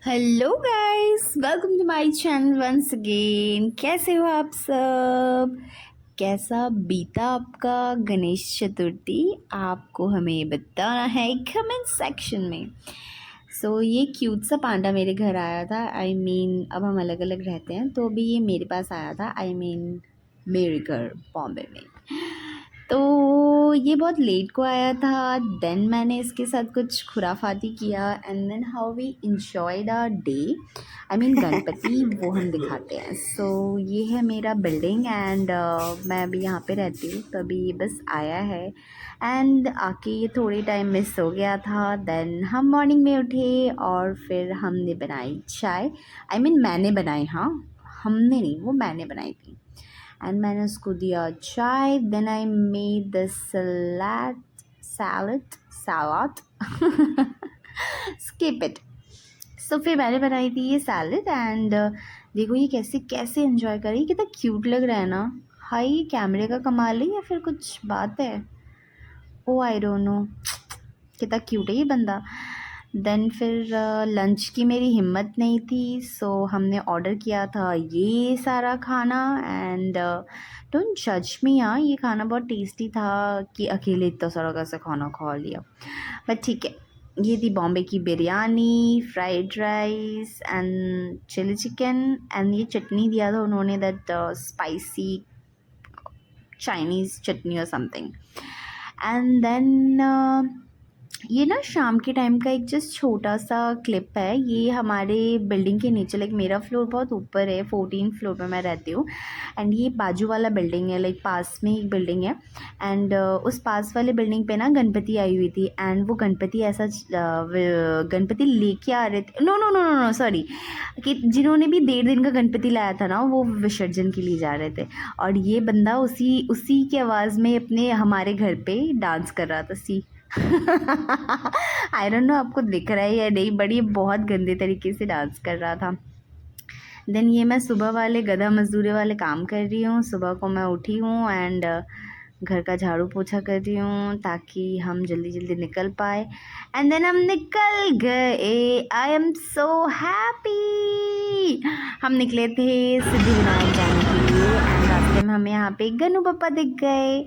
Hello guys, welcome to my channel once again. कैसे हो आप सब? कैसा बीता आपका गणेश चतुर्थी? आपको हमें बताना है कमेंट सेक्शन में। ये क्यूट सा पांडा मेरे घर आया था। अब हम अलग अलग रहते हैं, तो अभी ये मेरे पास आया था। मेरे घर बॉम्बे में। तो ये बहुत लेट को आया था। देन मैंने इसके साथ कुछ खुराफाती किया and then how we enjoyed our day. Ganpati वो हम दिखाते हैं। ये है मेरा बिल्डिंग एंड मैं अभी यहाँ पे रहती हूँ। तो अभी ये बस आया है एंड आके ये थोड़ी टाइम मिस हो गया था। देन हम मॉर्निंग में उठे और फिर हमने बनाई चाय। मैंने बनाई, हाँ, हमने नहीं, वो मैंने बनाई थी। एंड मैंने उसको दिया चाय। Then I made the salad skip it. फिर मैंने बनाई थी ये सैलड एंड देखो ये कैसे कैसे एंजॉय करी। कितना क्यूट लग रहा है ना। हाई कैमरे का कमाल है या फिर कुछ बात है? ओ आई डोंट नो। कितना क्यूट है ये बंदा। देन फिर लंच की मेरी हिम्मत नहीं थी, हमने ऑर्डर किया था ये सारा खाना एंड डोंट जज मी। हाँ, ये खाना बहुत टेस्टी था कि अकेले इतना सारा कैसे खाना खा लिया, बट ठीक है। ये थी बॉम्बे की biryani, fried rice and chilli chicken and ये चटनी दिया था उन्होंने, दैट स्पाइसी चाइनीज़ चटनी और समथिंग। एंड देन ये ना शाम के टाइम का एक जस्ट छोटा सा क्लिप है। ये हमारे बिल्डिंग के नीचे, लाइक मेरा फ्लोर बहुत ऊपर है, 14 फ्लोर पे मैं रहती हूँ एंड ये बाजू वाला बिल्डिंग है, लाइक पास में एक बिल्डिंग है एंड उस पास वाले बिल्डिंग पे ना गणपति आई हुई थी एंड वो गणपति गणपति लेके आ रहे थे। No no no no no sorry, कि जिन्होंने भी 1.5 दिन का गणपति लाया था ना, वो विसर्जन के लिए जा रहे थे और ये बंदा उसी उसी की आवाज़ में अपने हमारे घर पे डांस कर रहा था। सी आई डोंट नो आपको दिख रहा है या नहीं, बट ये बहुत गंदे तरीके से डांस कर रहा था। देन ये मैं सुबह वाले गधा मजदूरी वाले काम कर रही हूँ। सुबह को मैं उठी हूँ एंड घर का झाड़ू पोछा कर रही हूँ ताकि हम जल्दी जल्दी निकल पाए एंड देन हम निकल गए। I am so happy. हम निकले थे सिद्धिविनायक जाने के लिए एंड रास्ते में हमें यहाँ पे गन्नू पापा दिख गए।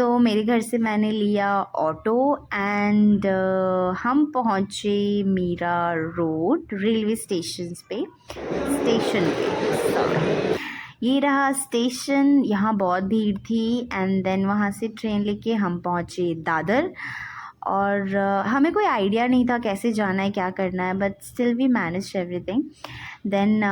मेरे घर से मैंने लिया ऑटो एंड हम पहुँचे मीरा रोड रेलवे स्टेशन पे। सॉरी, ये रहा स्टेशन। यहाँ बहुत भीड़ थी एंड देन वहाँ से ट्रेन लेके हम पहुँचे दादर और हमें कोई आइडिया नहीं था कैसे जाना है, क्या करना है, but still we manage everything. Then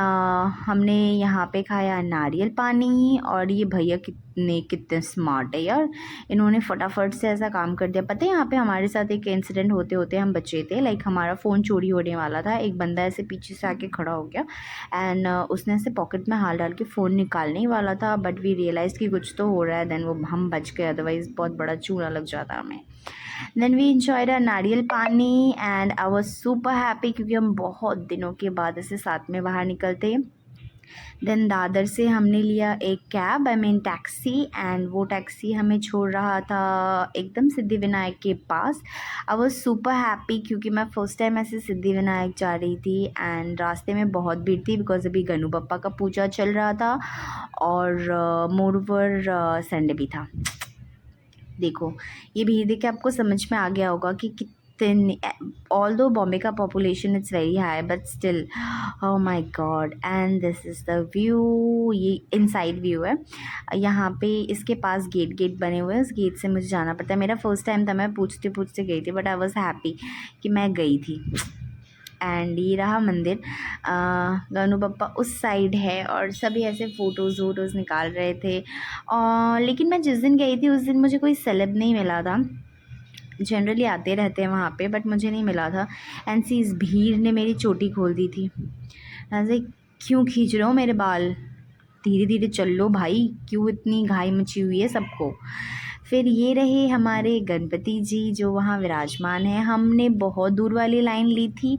हमने यहाँ पे खाया नारियल पानी और ये भैया कितने स्मार्ट है यार, इन्होंने फटाफट से ऐसा काम कर दिया। पता है यहाँ पे हमारे साथ एक इंसिडेंट होते होते हम बचे थे। लाइक हमारा फ़ोन चोरी होने वाला था, एक बंदा ऐसे पीछे से आके खड़ा हो गया एंड उसने ऐसे पॉकेट में हाथ डाल के फ़ोन निकालने ही वाला था, बट वी रियलाइज़ कि कुछ तो हो रहा है। देन वो हम बच गए, अदरवाइज़ बहुत बड़ा चूना लग जाता हमें। देन वी इंजॉयड अ नारियल पानी and I was super happy क्योंकि हम बहुत दिनों के बाद ऐसे साथ में बाहर निकलते। देन दादर से हमने लिया एक कैब, टैक्सी एंड वो टैक्सी हमें छोड़ रहा था एकदम सिद्धिविनायक के पास। आई वॉज सुपर हैप्पी क्योंकि मैं फ़र्स्ट टाइम ऐसे सिद्धिविनायक जा रही थी एंड रास्ते में बहुत भीड़ थी बिकॉज अभी गणू पप्पा का पूजा चल रहा था और मोरओवर संडे भी था। देखो ये भीड़ देख के आपको समझ में आ गया होगा कि कितने, ऑल्दो बॉम्बे का population it's very high but still, oh my God. And this is the view. ये इनसाइड व्यू है। यहाँ पे इसके पास गेट बने हुए हैं, उस गेट से मुझे जाना पड़ता है। मेरा फर्स्ट टाइम था, मैं पूछते पूछते गई थी बट आई वॉज हैप्पी कि मैं गई थी। एंड ये रहा मंदिर। गणू पप्पा उस साइड है और सभी ऐसे फ़ोटोज़ निकाल रहे थे। लेकिन मैं जिस दिन गई थी उस दिन मुझे कोई सेलेब नहीं मिला था। जनरली आते रहते हैं वहाँ पे बट मुझे नहीं मिला था एंड सी इस भीड़ ने मेरी चोटी खोल दी थी। ऐसे क्यों खींच रहे हो मेरे बाल, धीरे धीरे चल लो भाई, क्यों इतनी घाई मची हुई है सबको। फिर ये रहे हमारे गणपति जी जो वहाँ विराजमान है। हमने बहुत दूर वाली लाइन ली थी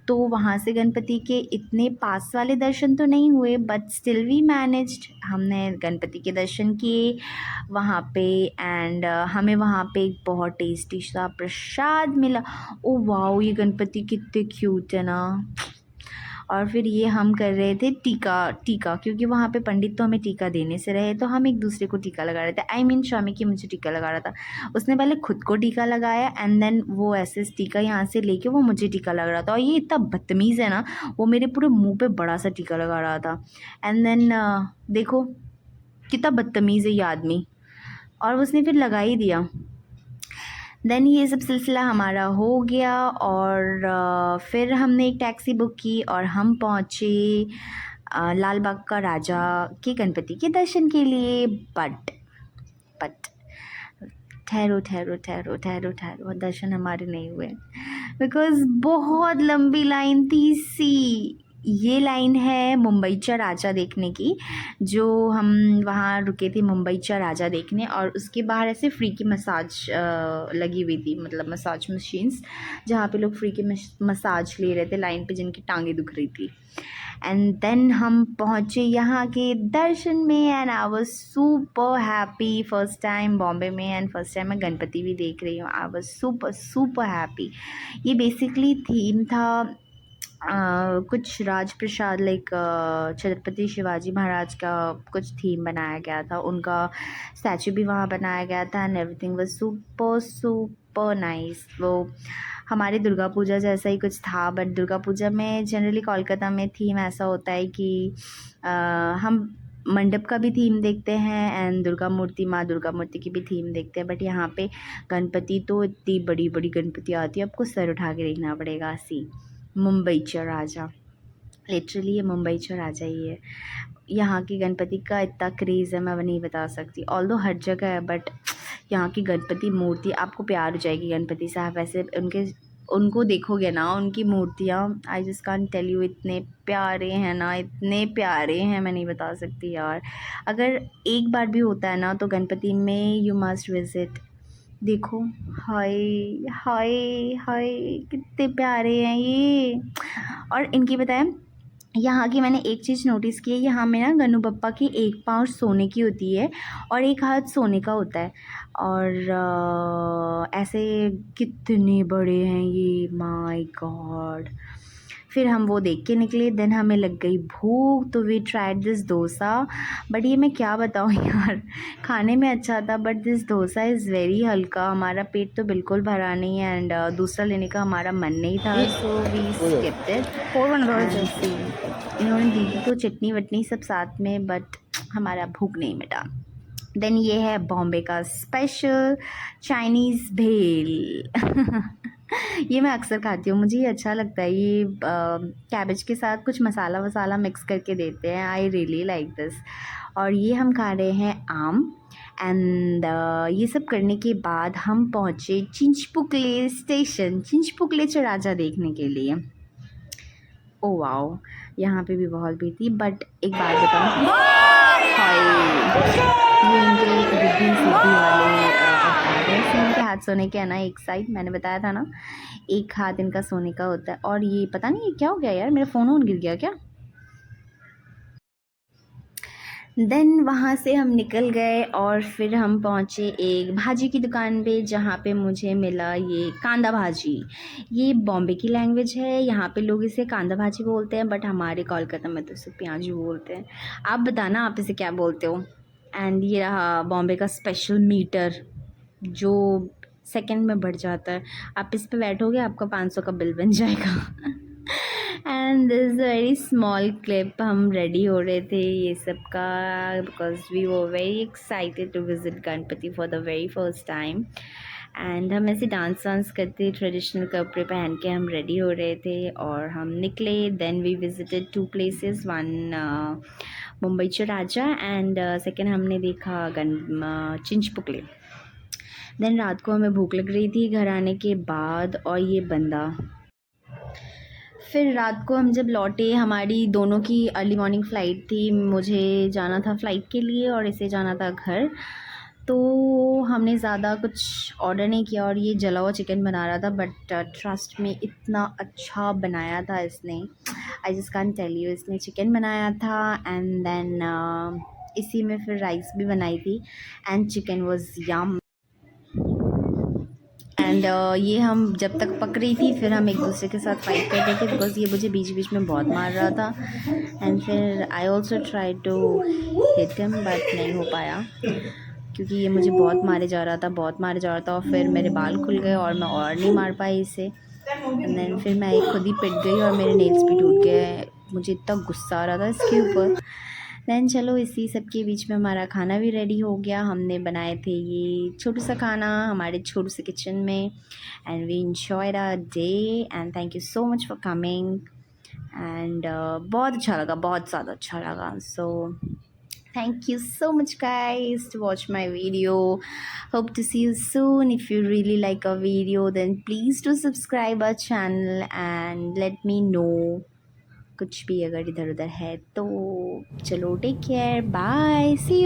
तो वहाँ से गणपति के इतने पास वाले दर्शन तो नहीं हुए बट स्टिल वी मैनेज्ड। हमने गणपति के दर्शन किए वहाँ पे एंड हमें वहाँ पे एक बहुत टेस्टी सा प्रसाद मिला। ओ वाओ, ये गणपति कितने क्यूट है ना। और फिर ये हम कर रहे थे टीका क्योंकि वहाँ पे पंडित तो हमें टीका देने से रहे, तो हम एक दूसरे को टीका लगा रहे थे। आई मीन शामी की मुझे टीका लगा रहा था, उसने पहले खुद को टीका लगाया एंड देन वो ऐसे टीका यहाँ से लेके वो मुझे टीका लग रहा था। और ये इतना बदतमीज़ है ना, वो मेरे पूरे मुँह पे बड़ा सा टीका लगा रहा था। एंड देन देखो कितना बदतमीज़ है ये आदमी, और उसने फिर लगा ही दिया। देन ये सब सिलसिला हमारा हो गया और फिर हमने एक टैक्सी बुक की और हम पहुँचे लाल बाग का राजा के गणपति के दर्शन के लिए। बट ठहरो ठहरो ठहरो ठहरो ठहरो, दर्शन हमारे नहीं हुए बिकॉज़ बहुत लंबी लाइन थी सी। ये लाइन है मुंबईचा राजा देखने की, जो हम वहाँ रुके थे मुंबईचा राजा देखने, और उसके बाहर ऐसे फ्री की मसाज लगी हुई थी, मतलब मसाज मशीन्स जहाँ पे लोग फ्री की मसाज ले रहे थे लाइन पे, जिनकी टांगें दुख रही थी। एंड देन हम पहुँचे यहाँ के दर्शन में and I was super happy. First time Bombay में एंड फर्स्ट टाइम मैं गणपति भी देख रही हूँ। I was super super happy. ये बेसिकली थीम था कुछ राजप्रसाद, लाइक छत्रपति शिवाजी महाराज का कुछ थीम बनाया गया था, उनका स्टैचू भी वहाँ बनाया गया था and everything was super super nice. वो हमारे दुर्गा पूजा जैसा ही कुछ था, बट दुर्गा पूजा में जनरली कोलकाता में थीम ऐसा होता है कि हम मंडप का भी थीम देखते हैं एंड माँ दुर्गा मूर्ति की भी थीम देखते हैं, बट यहाँ पे गणपति तो इतनी बड़ी बड़ी गणपति आती है, आपको सर उठा के देखना पड़ेगा। सी मुंबईचा राजा, लिटरली ये मुंबईचा राजा ही है। यहाँ की गणपति का इतना क्रेज़ है मैं वो नहीं बता सकती, ऑल्दो हर जगह है, बट यहाँ की गणपति मूर्ति आपको प्यार हो जाएगी। गणपति साहब ऐसे उनको देखोगे ना, उनकी मूर्तियाँ I just can't tell you, इतने प्यारे हैं ना, इतने प्यारे हैं मैं नहीं बता सकती यार। अगर एक बार भी होता है ना तो गणपति में यू मस्ट विज़िट। देखो हाय हाय हाय कितने प्यारे हैं ये। और इनकी बताएं, यहाँ की मैंने एक चीज़ नोटिस की है, यहाँ में ना गन्नू पप्पा की एक पाँव सोने की होती है और एक हाथ सोने का होता है, और ऐसे कितने बड़े हैं ये, माय गॉड। फिर हम वो देख के निकले, देन हमें लग गई भूख, तो we tried this dosa. But ये मैं क्या बताऊँ यार, खाने में अच्छा था but this dosa is very हल्का, हमारा पेट तो बिल्कुल भरा नहीं है एंड दूसरा लेने का हमारा मन नहीं था, सो वी स्किप्ड इट। इन्होंने दी थी तो चटनी वटनी सब साथ में, बट हमारा भूख नहीं मिटा। देन ये है बॉम्बे का स्पेशल चाइनीज़ भेल ये मैं अक्सर खाती हूँ, मुझे ये अच्छा लगता है। ये कैबेज के साथ कुछ मसाला वसाला मिक्स करके देते हैं, आई रियली लाइक दिस। और ये हम खा रहे हैं आम एंड ये सब करने के बाद हम पहुँचे चिंचपुकले स्टेशन, चिंचपुकले राजा देखने के लिए। ओ वाओ, यहाँ पे भी बहुत भीड़ थी, बट एक बात बताऊँ, ये इनके रिद्धि सिद्धि वाले अवतार हैं। इनके हाथ सोने के है ना, एक साइड मैंने बताया था ना, एक हाथ इनका सोने का होता है। और ये पता नहीं ये क्या हो गया यार, मेरा फ़ोन गिर गया क्या। देन वहाँ से हम निकल गए और फिर हम पहुँचे एक भाजी की दुकान पे, जहाँ पे मुझे मिला ये कांदा भाजी। ये बॉम्बे की लैंग्वेज है, यहाँ पे लोग इसे कांदा भाजी बोलते हैं, बट हमारे कोलकाता में तो इसे प्याजू बोलते हैं। आप बताना आप इसे क्या बोलते हो। एंड ये रहा बॉम्बे का स्पेशल मीटर, जो सेकंड में बढ़ जाता है, आप इस पे बैठोगे आपका 500 का बिल बन जाएगा and this very small clip, हम रेडी हो रहे थे ये सब का, बिकॉज वी वो very excited to visit Ganpati for the very first time. And हम ऐसे डांस वांस करते, ट्रेडिशनल कपड़े पहन के हम रेडी हो रहे थे और हम निकले। Then we visited 2 places, one मुंबईचा राजा एंड सेकेंड हमने देखा चिंचपुकले। देन रात को हमें भूख लग रही थी घर आने के बाद, और ये बंदा। फिर रात को हम जब लौटे, हमारी दोनों की अर्ली मॉर्निंग फ़्लाइट थी, मुझे जाना था फ़्लाइट के लिए और इसे जाना था घर, तो हमने ज़्यादा कुछ ऑर्डर नहीं किया और ये जला हुआ चिकन बना रहा था, बट ट्रस्ट में इतना अच्छा बनाया था इसने, I just can't tell you. इसने चिकन बनाया था एंड देन इसी में फिर राइस भी बनाई थी and chicken was yum and ये हम जब तक पक रही थी फिर हम एक दूसरे के साथ फाइट कर रहे थे बिकॉज ये मुझे बीच बीच में बहुत मार रहा था एंड फिर I also try to hit him but नहीं हो पाया क्योंकि ये मुझे बहुत मारे जा रहा था और फिर मेरे बाल खुल गए और मैं और नहीं मार पाई इसे एंड देन फिर मैं एक खुद ही पिट गई और मेरे नेल्स भी टूट गए। मुझे इतना गुस्सा आ रहा था इसके ऊपर। देन चलो इसी सब के बीच में हमारा खाना भी रेडी हो गया। हमने बनाए थे ये छोटू सा खाना हमारे छोटू से किचन में and we enjoyed our day and thank you so much for coming and बहुत अच्छा लगा, बहुत ज़्यादा अच्छा लगा। सो thank you so much guys to watch my video. Hope to see you soon. If you really like our video then please do subscribe our channel and let me know कुछ भी अगर इधर उधर है तो। चलो take care, bye, see you.